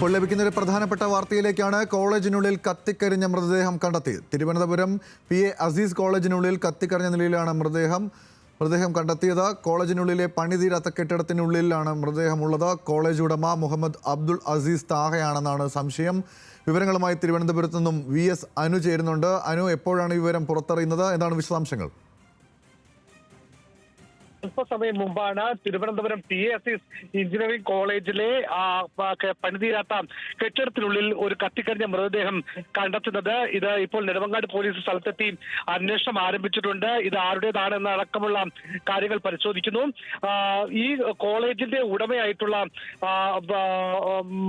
ഇപ്പോൾ ലഭിക്കുന്ന ഒരു പ്രധാനപ്പെട്ട വാർത്തയിലേക്കാണ്. കോളേജിനുള്ളിൽ കത്തിക്കരിഞ്ഞ മൃതദേഹം കണ്ടെത്തി. തിരുവനന്തപുരം PA അസീസ് കോളേജിനുള്ളിൽ കത്തിക്കരിഞ്ഞ നിലയിലാണ് മൃതദേഹം കണ്ടെത്തിയത്. കോളേജിനുള്ളിലെ പണിതീരാത്ത കെട്ടിടത്തിനുള്ളിലാണ് മൃതദേഹമുള്ളത്. കോളേജ് ഉടമ മുഹമ്മദ് അബ്ദുൾ അസീസ് താഹയാണെന്നാണ് സംശയം. വിവരങ്ങളുമായി തിരുവനന്തപുരത്ത് നിന്നും VS അനു ചേരുന്നുണ്ട്. അനു, എപ്പോഴാണ് വിവരം പുറത്തറിയുന്നത്? എന്താണ് വിശദാംശങ്ങൾ? അല്പസമയം മുമ്പാണ് തിരുവനന്തപുരം PA അസീസ് എഞ്ചിനീയറിംഗ് കോളേജിലെ പണിതീരാത്ത കെട്ടിടത്തിനുള്ളിൽ ഒരു കത്തിക്കരിഞ്ഞ മൃതദേഹം കണ്ടെത്തുന്നത്. ഇത് ഇപ്പോൾ നെടുമങ്ങാട് പോലീസ് സ്ഥലത്തെത്തി അന്വേഷണം ആരംഭിച്ചിട്ടുണ്ട്. ഇത് ആരുടേതാണെന്ന് അടക്കമുള്ള കാര്യങ്ങൾ പരിശോധിക്കുന്നു. ഈ കോളേജിന്റെ ഉടമയായിട്ടുള്ള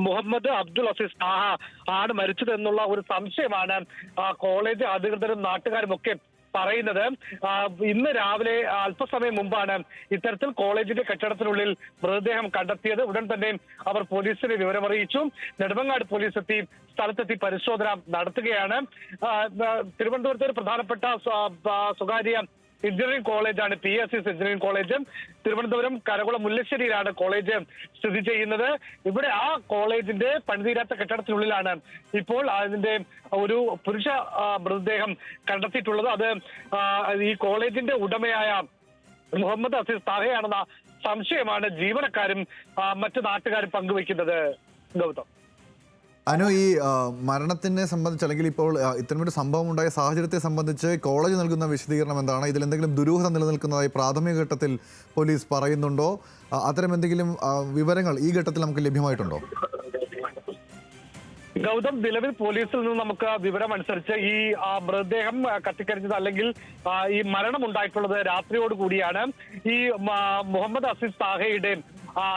മുഹമ്മദ് അബ്ദുൾ അസീസ് താഹ ആണ് മരിച്ചത് എന്നുള്ള ഒരു സംശയമാണ് കോളേജ് അധികൃതരും നാട്ടുകാരും ഒക്കെ പറയുന്നത്. ഇന്ന് രാവിലെ അല്പസമയം മുമ്പാണ് ഇത്തരത്തിൽ കോളേജിന്റെ കെട്ടിടത്തിനുള്ളിൽ മൃതദേഹം കണ്ടെത്തിയത്. ഉടൻ തന്നെ അവർ പോലീസിനെ വിവരമറിയിച്ചു. നെടുമങ്ങാട് പോലീസ് എത്തി സ്ഥലത്തെത്തി പരിശോധന നടത്തുകയാണ്. തിരുവനന്തപുരത്തെ ഒരു പ്രധാനപ്പെട്ട സ്വകാര്യ എഞ്ചിനീയറിംഗ് കോളേജാണ് PA Azeez engineering college. Thiruvananthapuram Karakulam മുല്ലശ്ശേരിയിലാണ് കോളേജ് സ്ഥിതി ചെയ്യുന്നത്. ഇവിടെ ആ കോളേജിന്റെ പണിതീരാത്ത കെട്ടിടത്തിനുള്ളിലാണ് ഇപ്പോൾ അതിന്റെ ഒരു പുരുഷ മൃതദേഹം കണ്ടെത്തിയിട്ടുള്ളത്. അത് ഈ കോളേജിന്റെ ഉടമയായ മുഹമ്മദ് അസീസ് താഹയാണെന്ന സംശയമാണ് ജീവനക്കാരും മറ്റു നാട്ടുകാരും പങ്കുവയ്ക്കുന്നത്. ഗൗതം, അനു, ഈ മരണത്തിനെ സംബന്ധിച്ച് അല്ലെങ്കിൽ ഇപ്പോൾ ഇത്തരമൊരു സംഭവം ഉണ്ടായ സാഹചര്യത്തെ സംബന്ധിച്ച് കോളേജ് നൽകുന്ന വിശദീകരണം എന്താണ്? ഇതിലെന്തെങ്കിലും ദുരൂഹത നിലനിൽക്കുന്നതായി പ്രാഥമിക ഘട്ടത്തിൽ പോലീസ് പറയുന്നുണ്ടോ? അത്തരം എന്തെങ്കിലും വിവരങ്ങൾ ഈ ഘട്ടത്തിൽ നമുക്ക് ലഭ്യമായിട്ടുണ്ടോ? ഗൗതം, നിലവിൽ പോലീസിൽ നിന്ന് നമുക്ക് വിവരം അനുസരിച്ച് ഈ മൃതദേഹം കത്തിക്കരിഞ്ഞത് അല്ലെങ്കിൽ ഈ മരണം ഉണ്ടായിട്ടുള്ളത് രാത്രിയോട് കൂടിയാണ്. ഈ മുഹമ്മദ് അസീസ് താഹയുടെ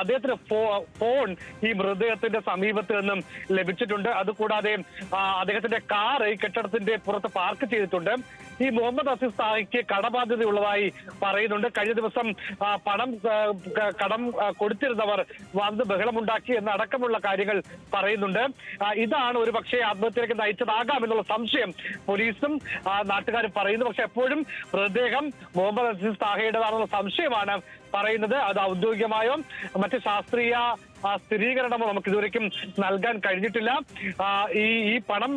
അദ്ദേഹത്തിന് ഫോൺ ഈ മൃതദേഹത്തിന്റെ സമീപത്ത് നിന്നും ലഭിച്ചിട്ടുണ്ട്. അതുകൂടാതെ അദ്ദേഹത്തിന്റെ കാർ ഈ കെട്ടിടത്തിന്റെ പുറത്ത് പാർക്ക് ചെയ്തിട്ടുണ്ട്. ഈ മുഹമ്മദ് അസീസ് താഹയ്ക്ക് കടബാധ്യതയുള്ളതായി പറയുന്നുണ്ട്. കഴിഞ്ഞ ദിവസം കടം കൊടുത്തിരുന്നവർ വന്ന് ബഹളമുണ്ടാക്കി എന്നടക്കമുള്ള കാര്യങ്ങൾ പറയുന്നുണ്ട്. ഇതാണ് ഒരു പക്ഷേ ആത്മഹത്യയിലേക്ക് നയിച്ചതാകാം എന്നുള്ള സംശയം പോലീസും നാട്ടുകാരും പറയുന്നു. പക്ഷെ എപ്പോഴും മൃതദേഹം മുഹമ്മദ് അസീസ് താഹയുടേതാണെന്നുള്ള സംശയമാണ് പറയുന്നത്. അത് ഔദ്യോഗികമായോ മറ്റ് ശാസ്ത്രീയ സ്ഥിരീകരണമോ നമുക്ക് ഇതുവരേക്കും നൽകാൻ കഴിഞ്ഞിട്ടില്ല. ഈ പണം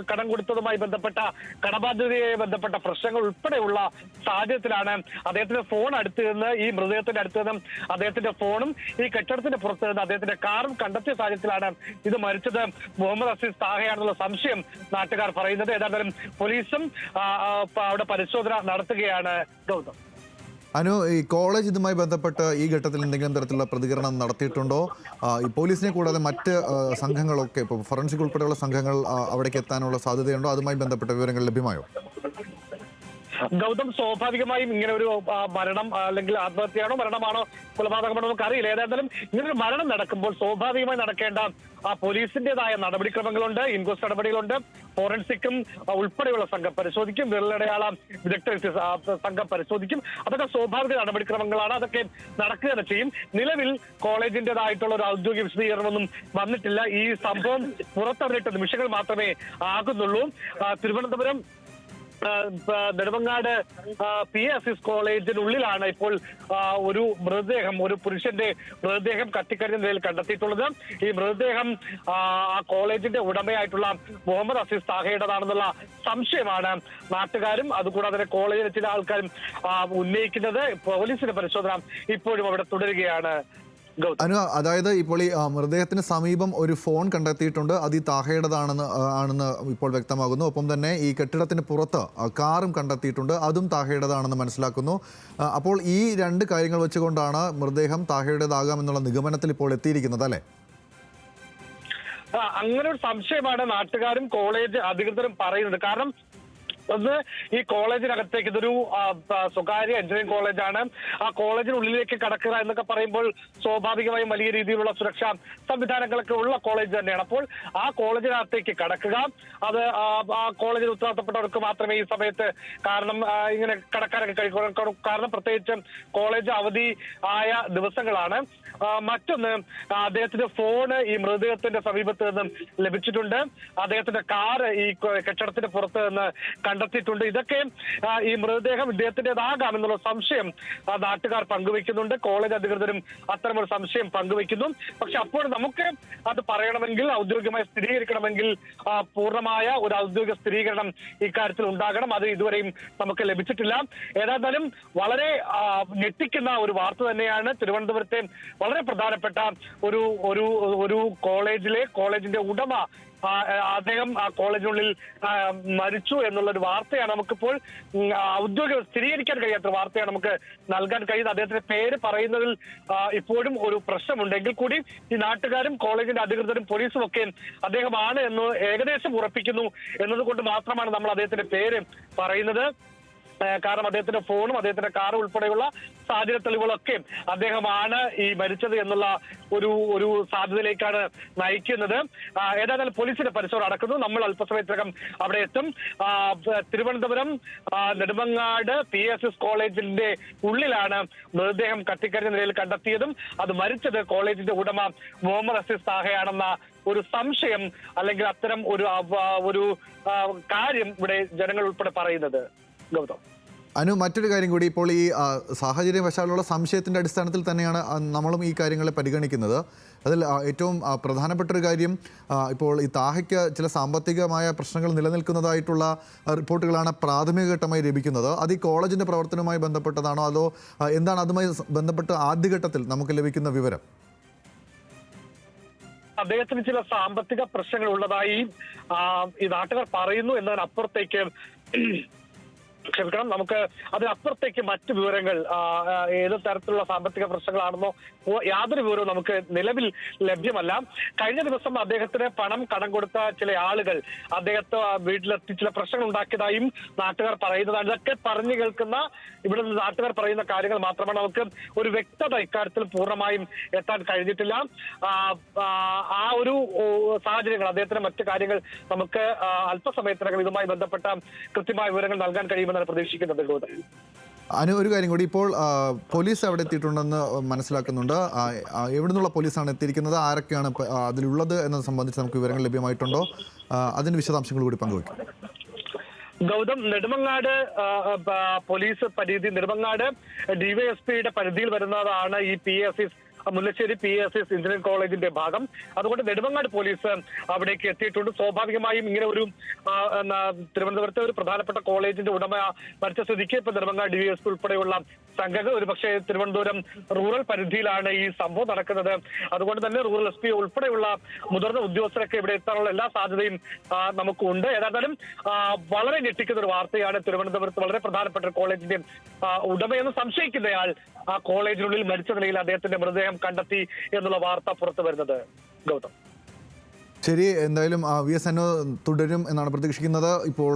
കടം കൊടുത്തതുമായി ബന്ധപ്പെട്ട കടബാധ്യതയുമായി ബന്ധപ്പെട്ട പ്രശ്നങ്ങൾ ഉൾപ്പെടെയുള്ള സാഹചര്യത്തിലാണ് അദ്ദേഹത്തിന്റെ ഫോൺ അടുത്ത് നിന്ന് ഈ മൃതദേഹത്തിന്റെ അടുത്ത് നിന്നും അദ്ദേഹത്തിന്റെ ഫോണും ഈ കെട്ടിടത്തിന്റെ പുറത്ത് നിന്ന് അദ്ദേഹത്തിന്റെ കാറും കണ്ടെത്തിയ സാഹചര്യത്തിലാണ് ഇത് മരിച്ചത് മുഹമ്മദ് അസീസ് താഹയാണെന്നുള്ള സംശയം നാട്ടുകാർ പറയുന്നത്. ഏതായാലും പോലീസും അവിടെ പരിശോധന നടത്തുകയാണ്. ഗൗതം, അനു, ഈ കോളേജ് ഇതുമായി ബന്ധപ്പെട്ട് ഈ ഘട്ടത്തിൽ എന്തെങ്കിലും തരത്തിലുള്ള പ്രതികരണം നടത്തിയിട്ടുണ്ടോ? ഈ പോലീസിനെ കൂടാതെ മറ്റ് സംഘങ്ങളൊക്കെ, ഇപ്പോൾ ഫോറൻസിക് ഉൾപ്പെടെയുള്ള സംഘങ്ങൾ അവിടേക്ക് എത്താനുള്ള സാധ്യതയുണ്ടോ? അതുമായി ബന്ധപ്പെട്ട വിവരങ്ങൾ ലഭ്യമായോ? ഗൗതം, സ്വാഭാവികമായും ഇങ്ങനെ ഒരു മരണം അല്ലെങ്കിൽ ആത്മഹത്യയാണോ മരണമാണോ കൊലപാതകമാണോ നമുക്ക് അറിയില്ല. ഏതായാലും ഇങ്ങനൊരു മരണം നടക്കുമ്പോൾ സ്വാഭാവികമായി നടക്കേണ്ട പോലീസിന്റേതായ നടപടിക്രമങ്ങളുണ്ട്, ഇൻക്വസ്റ്റ് നടപടികളുണ്ട്. ഫോറൻസിക്കും ഉൾപ്പെടെയുള്ള സംഘം പരിശോധിക്കും, വിരലടയാള വിദഗ്ധ സംഘം പരിശോധിക്കും. അതൊക്കെ സ്വാഭാവിക നടപടിക്രമങ്ങളാണ്. അതൊക്കെ നടക്കുക തന്നെ ചെയ്യും. നിലവിൽ കോളേജിന്റേതായിട്ടുള്ള ഒരു ഔദ്യോഗിക വിശദീകരണമൊന്നും വന്നിട്ടില്ല. ഈ സംഭവം പുറത്തറിഞ്ഞിട്ട് നിമിഷങ്ങൾ മാത്രമേ ആകുന്നുള്ളൂ. തിരുവനന്തപുരം നെടുമങ്ങാട് PA അസീസ് കോളേജിനുള്ളിലാണ് ഇപ്പോൾ ഒരു മൃതദേഹം, ഒരു പുരുഷന്റെ മൃതദേഹം കത്തിക്കരിഞ്ഞ നിലയിൽ കണ്ടെത്തിയിട്ടുള്ളത്. ഈ മൃതദേഹം ആ കോളേജിന്റെ ഉടമയായിട്ടുള്ള മുഹമ്മദ് അസീസ് താഹയുടേതാണെന്നുള്ള സംശയമാണ് നാട്ടുകാരും അതുകൂടാതെ കോളേജിലെ ചില ആൾക്കാരും ഉന്നയിക്കുന്നത്. പോലീസിന്റെ പരിശോധന ഇപ്പോഴും അവിടെ തുടരുകയാണ്. അനു, അതായത് ഇപ്പോൾ ഈ മൃതദേഹത്തിന് സമീപം ഒരു ഫോൺ കണ്ടെത്തിയിട്ടുണ്ട്. അത് ഈ താഹയുടേതാണെന്ന് ഇപ്പോൾ വ്യക്തമാകുന്നു. ഒപ്പം തന്നെ ഈ കെട്ടിടത്തിന് പുറത്ത് കാറും കണ്ടെത്തിയിട്ടുണ്ട്. അതും താഹയുടേതാണെന്ന് മനസ്സിലാക്കുന്നു. അപ്പോൾ ഈ രണ്ട് കാര്യങ്ങൾ വെച്ചുകൊണ്ടാണ് മൃതദേഹം താഹയുടേതാകാമെന്നുള്ള നിഗമനത്തിൽ ഇപ്പോൾ എത്തിയിരിക്കുന്നത്, അല്ലേ? അങ്ങനെ ഒരു സംശയമാണ് നാട്ടുകാരും കോളേജ് അധികൃതരും പറയുന്നത്. കാരണം ഒന്ന്, ഈ കോളേജിനകത്തേക്ക് ഇതൊരു സ്വകാര്യ എഞ്ചിനീയറിംഗ് കോളേജാണ്. ആ കോളേജിനുള്ളിലേക്ക് കടക്കുക എന്നൊക്കെ പറയുമ്പോൾ സ്വാഭാവികമായും വലിയ രീതിയിലുള്ള സുരക്ഷാ സംവിധാനങ്ങളൊക്കെ ഉള്ള കോളേജ് തന്നെയാണ്. അപ്പോൾ ആ കോളേജിനകത്തേക്ക് കടക്കുക, അത് ആ കോളേജിൽ ഉത്തരവാദിത്തപ്പെട്ടവർക്ക് മാത്രമേ ഈ സമയത്ത് കാരണം ഇങ്ങനെ കടക്കാനൊക്കെ കഴിക്കും. കാരണം പ്രത്യേകിച്ചും കോളേജ് അവധി ആയ ദിവസങ്ങളാണ്. മറ്റൊന്ന്, അദ്ദേഹത്തിന്റെ ഫോണ് ഈ മൃതദേഹത്തിന്റെ സമീപത്ത് നിന്നും ലഭിച്ചിട്ടുണ്ട്. അദ്ദേഹത്തിന്റെ കാർ ഈ കെട്ടിടത്തിന്റെ പുറത്ത് നിന്ന് കണ്ടെത്തിയിട്ടുണ്ട്. ഇതൊക്കെ ഈ മൃതദേഹം ഇദ്ദേഹത്തിൻ്റെതാകാം എന്നുള്ള സംശയം നാട്ടുകാർ പങ്കുവെക്കുന്നുണ്ട്. കോളേജ് അധികൃതരും അത്തരമൊരു സംശയം പങ്കുവെക്കുന്നു. പക്ഷെ അപ്പോൾ നമുക്ക് അത് പറയണമെങ്കിൽ, ഔദ്യോഗികമായി സ്ഥിരീകരിക്കണമെങ്കിൽ പൂർണ്ണമായ ഒരു ഔദ്യോഗിക സ്ഥിരീകരണം ഇക്കാര്യത്തിൽ ഉണ്ടാകണം. അത് ഇതുവരെയും നമുക്ക് ലഭിച്ചിട്ടില്ല. ഏതായാലും വളരെ ഞെട്ടിക്കുന്ന ഒരു വാർത്ത തന്നെയാണ്. തിരുവനന്തപുരത്തെ വളരെ പ്രധാനപ്പെട്ട ഒരു കോളേജിന്റെ ഉടമ അദ്ദേഹം ആ കോളേജിനുള്ളിൽ മരിച്ചു എന്നുള്ളൊരു വാർത്തയാണ് നമുക്കിപ്പോൾ ഔദ്യോഗിക സ്ഥിരീകരിക്കാൻ കഴിയാത്ത വാർത്തയാണ് നമുക്ക് നൽകാൻ കഴിയുന്നത്. അദ്ദേഹത്തിന്റെ പേര് പറയുന്നതിൽ ഇപ്പോഴും ഒരു പ്രശ്നമുണ്ടെങ്കിൽ കൂടി ഈ നാട്ടുകാരും കോളേജിന്റെ അധികൃതരും പോലീസും ഒക്കെ അദ്ദേഹമാണ് എന്ന് ഏകദേശം ഉറപ്പിക്കുന്നു എന്നതുകൊണ്ട് മാത്രമാണ് നമ്മൾ അദ്ദേഹത്തിന്റെ പേര് പറയുന്നത്. കാരണം അദ്ദേഹത്തിന്റെ ഫോണും അദ്ദേഹത്തിന്റെ കാറും ഉൾപ്പെടെയുള്ള സാധ്യത തെളിവുകളൊക്കെ അദ്ദേഹമാണ് ഈ മരിച്ചത് എന്നുള്ള ഒരു സാധ്യതയിലേക്കാണ് നയിക്കുന്നത്. ഏതായാലും പോലീസിന്റെ പരിശോധന നടക്കുന്നു. നമ്മൾ അല്പസമയത്തിനകം അവിടെ എത്തും. തിരുവനന്തപുരം നെടുമങ്ങാട് PSS കോളേജിന്റെ ഉള്ളിലാണ് മൃതദേഹം കത്തിക്കരിഞ്ഞ നിലയിൽ കണ്ടെത്തിയതും അത് മരിച്ചത് കോളേജിന്റെ ഉടമ മുഹമ്മദ് അസീസ് താഹയാണെന്ന ഒരു സംശയം അല്ലെങ്കിൽ അത്തരം ഒരു കാര്യം ഇവിടെ ജനങ്ങൾ ഉൾപ്പെടെ പറയുന്നത്. ഗൗതം, മറ്റൊരു കാര്യം കൂടി, ഇപ്പോൾ ഈ സാഹചര്യവശാലുള്ള സംശയത്തിൻ്റെ അടിസ്ഥാനത്തിൽ തന്നെയാണ് നമ്മളും ഈ കാര്യങ്ങളെ പരിഗണിക്കുന്നത്. അതിൽ ഏറ്റവും പ്രധാനപ്പെട്ട ഒരു കാര്യം, ഇപ്പോൾ ഈ താഹയ്ക്ക് ചില സാമ്പത്തികമായ പ്രശ്നങ്ങൾ നിലനിൽക്കുന്നതായിട്ടുള്ള റിപ്പോർട്ടുകളാണ് പ്രാഥമികഘട്ടമായി ലഭിക്കുന്നത്. അത് ഈ കോളേജിൻ്റെ പ്രവർത്തനവുമായി ബന്ധപ്പെട്ടതാണോ അതോ എന്താണ് അതുമായി ബന്ധപ്പെട്ട് ആദ്യഘട്ടത്തിൽ നമുക്ക് ലഭിക്കുന്ന വിവരം? അദ്ദേഹത്തിന് ചില സാമ്പത്തിക പ്രശ്നങ്ങൾ ഉള്ളതായി ഈ നാട്ടുകാർ പറയുന്നു എന്നതിനപ്പുറത്തേക്ക് ക്ഷമിക്കണം, നമുക്ക് അതിനപ്പുറത്തേക്ക് മറ്റു വിവരങ്ങൾ ഏത് തരത്തിലുള്ള സാമ്പത്തിക പ്രശ്നങ്ങളാണെന്നോ യാതൊരു വിവരവും നമുക്ക് നിലവിൽ ലഭ്യമല്ല. കഴിഞ്ഞ ദിവസം അദ്ദേഹത്തിന് പണം കടം കൊടുത്ത ചില ആളുകൾ അദ്ദേഹത്തെ വീട്ടിലെത്തി ചില പ്രശ്നങ്ങൾ ഉണ്ടാക്കിയതായും നാട്ടുകാർ പറയുന്നതാണ്. ഇതൊക്കെ പറഞ്ഞു കേൾക്കുന്ന ഇവിടെ നിന്ന് നാട്ടുകാർ പറയുന്ന കാര്യങ്ങൾ മാത്രമാണ്. നമുക്ക് ഒരു വ്യക്തത ഇക്കാര്യത്തിൽ പൂർണ്ണമായും എത്താൻ കഴിഞ്ഞിട്ടില്ല. ആ ഒരു സാഹചര്യങ്ങൾ, അദ്ദേഹത്തിന് മറ്റു കാര്യങ്ങൾ നമുക്ക് അല്പസമയത്തിനകം ഇതുമായി ബന്ധപ്പെട്ട കൃത്യമായ വിവരങ്ങൾ നൽകാൻ കഴിയുമെന്നാണ് പ്രതീക്ഷിക്കുന്നത്. ഒരു കാര്യം കൂടി, ഇപ്പോൾ പോലീസ് അവിടെ എത്തിയിട്ടുണ്ടെന്ന് മനസ്സിലാക്കുന്നുണ്ട്. എവിടെ നിന്നുള്ള പോലീസാണ് എത്തിയിരിക്കുന്നത്, ആരൊക്കെയാണ് അതിലുള്ളത് എന്നത് സംബന്ധിച്ച് നമുക്ക് വിവരങ്ങൾ ലഭ്യമായിട്ടുണ്ടോ? അതിന്റെ വിശദാംശങ്ങൾ കൂടി പങ്കുവയ്ക്കും. ഗൗതം, നെടുമങ്ങാട് പോലീസ് പരിധി, നെടുമങ്ങാട് DYSPയുടെ പരിധിയിൽ വരുന്നതാണ് ഈ PSS മുല്ലശ്ശേരി PSS എഞ്ചിനീയറിംഗ് കോളേജിന്റെ ഭാഗം. അതുകൊണ്ട് നെടുമങ്ങാട് പോലീസ് അവിടേക്ക് എത്തിയിട്ടുണ്ട്. സ്വാഭാവികമായും ഇങ്ങനെ ഒരു തിരുവനന്തപുരത്തെ ഒരു പ്രധാനപ്പെട്ട കോളേജിന്റെ ഉടമ മരിച്ച സ്ഥിതിക്ക് ഇപ്പൊ നെടുമങ്ങാട് DYSP ഉൾപ്പെടെയുള്ള സംഘങ്ങൾ ഒരുപക്ഷെ തിരുവനന്തപുരം റൂറൽ പരിധിയിലാണ് ഈ സംഭവം നടക്കുന്നത്. അതുകൊണ്ട് തന്നെ റൂറൽ SP ഉൾപ്പെടെയുള്ള മുതിർന്ന ഉദ്യോഗസ്ഥരൊക്കെ ഇവിടെ എത്താനുള്ള എല്ലാ സാധ്യതയും നമുക്കുണ്ട്. ഏതായാലും വളരെ ഞെട്ടിക്കുന്ന ഒരു വാർത്തയാണ്. തിരുവനന്തപുരത്ത് വളരെ പ്രധാനപ്പെട്ട ഒരു കോളേജിന്റെ ഉടമയെന്ന് സംശയിക്കുന്നയാൾ ആ കോളേജിനുള്ളിൽ മരിച്ച നിലയിൽ അദ്ദേഹത്തിന്റെ മൃതദേഹം കണ്ടെത്തി എന്നുള്ള വാർത്ത പുറത്തു വരുന്നത്. ഗൗതം, ശരി, എന്തായാലും VSNO തുടരും എന്നാണ് പ്രതീക്ഷിക്കുന്നത്. ഇപ്പോൾ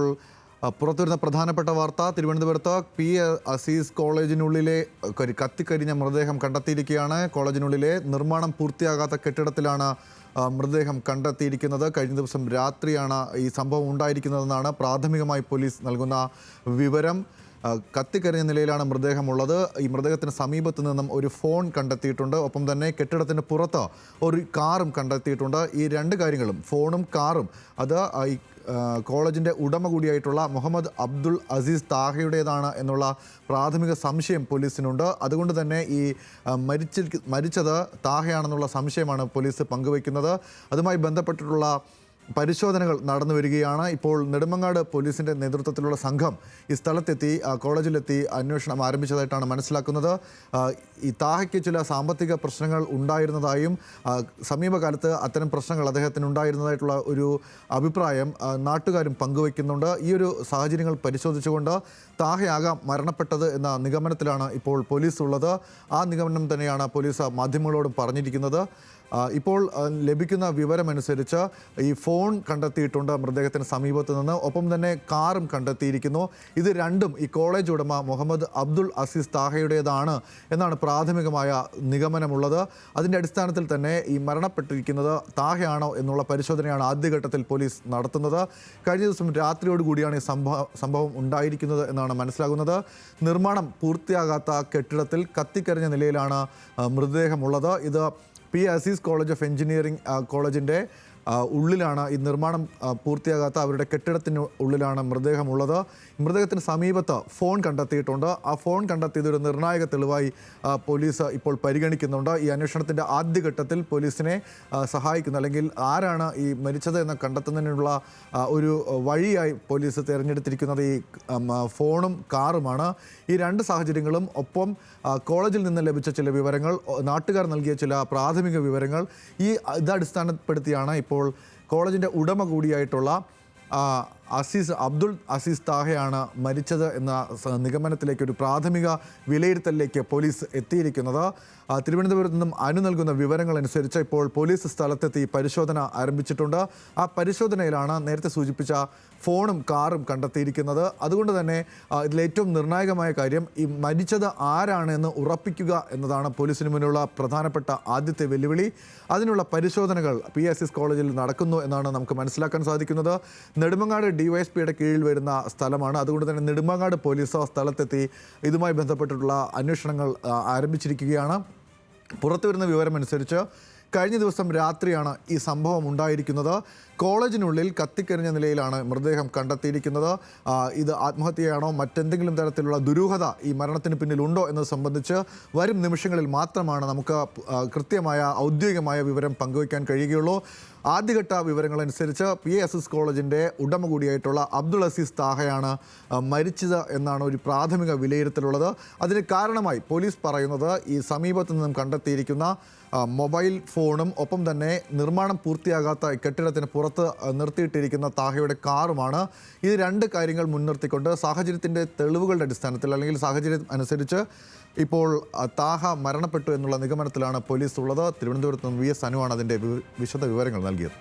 പുറത്തുവരുന്ന പ്രധാനപ്പെട്ട വാർത്ത, തിരുവനന്തപുരത്ത് PSS കോളേജിനുള്ളിലെ കത്തിക്കരിഞ്ഞ മൃതദേഹം കണ്ടെത്തിയിരിക്കുകയാണ്. കോളേജിനുള്ളിലെ നിർമ്മാണം പൂർത്തിയാകാത്ത കെട്ടിടത്തിലാണ് മൃതദേഹം കണ്ടെത്തിയിരിക്കുന്നത്. കഴിഞ്ഞ ദിവസം രാത്രിയാണ് ഈ സംഭവം ഉണ്ടായിരിക്കുന്നതെന്നാണ് പ്രാഥമികമായി പോലീസ് നൽകുന്ന വിവരം. കത്തിക്കരിഞ്ഞ നിലയിലാണ് മൃതദേഹമുള്ളത്. ഈ മൃതദേഹത്തിന് സമീപത്തു നിന്നും ഒരു ഫോൺ കണ്ടെത്തിയിട്ടുണ്ട്. ഒപ്പം തന്നെ കെട്ടിടത്തിന് പുറത്ത് ഒരു കാറും കണ്ടെത്തിയിട്ടുണ്ട്. ഈ രണ്ട് കാര്യങ്ങളും, ഫോണും കാറും, അത് ഈ കോളേജിൻ്റെ ഉടമ കൂടിയായിട്ടുള്ള മുഹമ്മദ് അബ്ദുൾ അസീസ് താഹയുടേതാണ് എന്നുള്ള പ്രാഥമിക സംശയം പോലീസിനുണ്ട്. അതുകൊണ്ട് തന്നെ ഈ മരിച്ചത് താഹയാണെന്നുള്ള സംശയമാണ് പോലീസ് പങ്കുവയ്ക്കുന്നത്. അതുമായി ബന്ധപ്പെട്ടിട്ടുള്ള പരിശോധനകൾ നടന്നു വരികയാണ്. ഇപ്പോൾ നെടുമങ്ങാട് പോലീസിൻ്റെ നേതൃത്വത്തിലുള്ള സംഘം ഈ സ്ഥലത്തെത്തി, കോളേജിലെത്തി അന്വേഷണം ആരംഭിച്ചതായിട്ടാണ് മനസ്സിലാക്കുന്നത്. ഈ താഹയ്ക്ക് ചില സാമ്പത്തിക പ്രശ്നങ്ങൾ ഉണ്ടായിരുന്നതായും സമീപകാലത്ത് അത്തരം പ്രശ്നങ്ങൾ അദ്ദേഹത്തിന് ഉണ്ടായിരുന്നതായിട്ടുള്ള ഒരു അഭിപ്രായം നാട്ടുകാരും പങ്കുവയ്ക്കുന്നുണ്ട്. ഈ ഒരു സാഹചര്യങ്ങൾ പരിശോധിച്ചുകൊണ്ട് താഹയാകാം മരണപ്പെട്ടത് എന്ന നിഗമനത്തിലാണ് ഇപ്പോൾ പോലീസ് ഉള്ളത്. ആ നിഗമനം തന്നെയാണ് പോലീസ് മാധ്യമങ്ങളോടും പറഞ്ഞിരിക്കുന്നത്. ഇപ്പോൾ ലഭിക്കുന്ന വിവരമനുസരിച്ച് ഈ ഫോൺ കണ്ടെത്തിയിട്ടുണ്ട് മൃതദേഹത്തിന് സമീപത്ത് നിന്ന്. ഒപ്പം തന്നെ കാറും കണ്ടെത്തിയിരിക്കുന്നു. ഇത് രണ്ടും ഈ കോളേജ് ഉടമ മുഹമ്മദ് അബ്ദുൾ അസീസ് താഹയുടേതാണ് എന്നാണ് പ്രാഥമികമായ നിഗമനമുള്ളത്. അതിൻ്റെ അടിസ്ഥാനത്തിൽ തന്നെ ഈ മരണപ്പെട്ടിരിക്കുന്നത് താഹയാണോ എന്നുള്ള പരിശോധനയാണ് ആദ്യഘട്ടത്തിൽ പോലീസ് നടത്തുന്നത്. കഴിഞ്ഞ ദിവസം രാത്രിയോടുകൂടിയാണ് ഈ സംഭവം ഉണ്ടായിരിക്കുന്നത് എന്നാണ് മനസ്സിലാകുന്നത്. നിർമ്മാണം പൂർത്തിയാകാത്ത കെട്ടിടത്തിൽ കത്തിക്കരിഞ്ഞ നിലയിലാണ് മൃതദേഹമുള്ളത്. ഇത് PSS കോളേജ് ഓഫ് എഞ്ചിനീയറിംഗ് കോളേജിൻ്റെ ഉള്ളിലാണ് ഈ നിർമ്മാണം പൂർത്തിയാകാത്ത അവരുടെ കെട്ടിടത്തിന് ഉള്ളിലാണ് മൃതദേഹമുള്ളത്. മൃതദേഹത്തിന് സമീപത്ത് ഫോൺ കണ്ടെത്തിയിട്ടുണ്ട്. ആ ഫോൺ കണ്ടെത്തിയത് ഒരു നിർണായക തെളിവായി പോലീസ് ഇപ്പോൾ പരിഗണിക്കുന്നുണ്ട്. ഈ അന്വേഷണത്തിൻ്റെ ആദ്യഘട്ടത്തിൽ പോലീസിനെ സഹായിക്കുന്ന അല്ലെങ്കിൽ ആരാണ് ഈ മരിച്ചത് എന്ന് കണ്ടെത്തുന്നതിനുള്ള ഒരു വഴിയായി പോലീസ് തിരഞ്ഞെടുത്തിരിക്കുന്നത് ഈ ഫോണും കാറുമാണ്. ഈ രണ്ട് സാഹചര്യങ്ങളും ഒപ്പം കോളേജിൽ നിന്ന് ലഭിച്ച ചില വിവരങ്ങൾ, നാട്ടുകാർ നൽകിയ ചില പ്രാഥമിക വിവരങ്ങൾ ഇത് അടിസ്ഥാനപ്പെടുത്തിയാണ് ഇപ്പോൾ കോളേജിൻ്റെ ഉടമ കൂടിയായിട്ടുള്ള അബ്ദുൾ അസീസ് താഹയാണ് മരിച്ചത് എന്ന നിഗമനത്തിലേക്ക്, ഒരു പ്രാഥമിക വിലയിരുത്തലിലേക്ക് പോലീസ് എത്തിയിരിക്കുന്നത്. തിരുവനന്തപുരത്ത് നിന്നും നൽകുന്ന വിവരങ്ങൾ അനുസരിച്ച് ഇപ്പോൾ പോലീസ് സ്ഥലത്തെത്തി പരിശോധന ആരംഭിച്ചിട്ടുണ്ട്. ആ പരിശോധനയിലാണ് നേരത്തെ സൂചിപ്പിച്ച ഫോണും കാറും കണ്ടെത്തിയിരിക്കുന്നത്. അതുകൊണ്ട് തന്നെ ഇതിലേറ്റവും നിർണായകമായ കാര്യം ഈ മരിച്ചത് ആരാണ് എന്ന് ഉറപ്പിക്കുക എന്നതാണ് പോലീസിന് മുന്നിലുള്ള പ്രധാനപ്പെട്ട ആദ്യത്തെ വെല്ലുവിളി. അതിനുള്ള പരിശോധനകൾ PSS കോളേജിൽ നടക്കുന്നു എന്നാണ് നമുക്ക് മനസ്സിലാക്കാൻ സാധിക്കുന്നത്. നെടുമങ്ങാട് DYSPയുടെ കീഴിൽ വരുന്ന സ്ഥലമാണ്. അതുകൊണ്ട് തന്നെ നെടുമങ്ങാട് പോലീസ് സ്ഥലത്തെത്തി ഇതുമായി ബന്ധപ്പെട്ടിട്ടുള്ള അന്വേഷണങ്ങൾ ആരംഭിച്ചിരിക്കുകയാണ്. പുറത്തുവരുന്ന വിവരമനുസരിച്ച് കഴിഞ്ഞ ദിവസം രാത്രിയാണ് ഈ സംഭവം ഉണ്ടായിരിക്കുന്നത്. കോളേജിനുള്ളിൽ കത്തിക്കരിഞ്ഞ നിലയിലാണ് മൃതദേഹം കണ്ടെത്തിയിരിക്കുന്നത്. ഇത് ആത്മഹത്യയാണോ മറ്റെന്തെങ്കിലും തരത്തിലുള്ള ദുരൂഹത ഈ മരണത്തിന് പിന്നിലുണ്ടോ എന്നത് സംബന്ധിച്ച് വരും നിമിഷങ്ങളിൽ മാത്രമാണ് നമുക്ക് കൃത്യമായ ഔദ്യോഗികമായ വിവരം പങ്കുവയ്ക്കാൻ കഴിയുകയുള്ളൂ. ആദ്യഘട്ട വിവരങ്ങളനുസരിച്ച് PSS കോളേജിൻ്റെ ഉടമ കൂടിയായിട്ടുള്ള അബ്ദുൾ അസീസ് താഹയാണ് മരിച്ചത് എന്നാണ് ഒരു പ്രാഥമിക വിലയിരുത്തലുള്ളത്. അതിന് കാരണമായി പോലീസ് പറയുന്നത് ഈ സമീപത്തു നിന്നും കണ്ടെത്തിയിരിക്കുന്ന മൊബൈൽ ഫോണും ഒപ്പം തന്നെ നിർമ്മാണം പൂർത്തിയാകാത്ത കെട്ടിടത്തിന് പുറത്ത് നിർത്തിയിട്ടിരിക്കുന്ന താഹയുടെ കാറുമാണ്. ഈ രണ്ട് കാര്യങ്ങൾ മുൻനിർത്തിക്കൊണ്ട് സാഹചര്യത്തിൻ്റെ തെളിവുകളുടെ അടിസ്ഥാനത്തിൽ അല്ലെങ്കിൽ സാഹചര്യം അനുസരിച്ച് ഇപ്പോൾ താഹ മരണപ്പെട്ടു എന്നുള്ള നിഗമനത്തിലാണ് പോലീസ് ഉള്ളത്. തിരുവനന്തപുരത്ത് നിന്ന് VS അനുവാണ് അതിൻ്റെ വിശദ വിവരങ്ങൾ നൽകിയത്.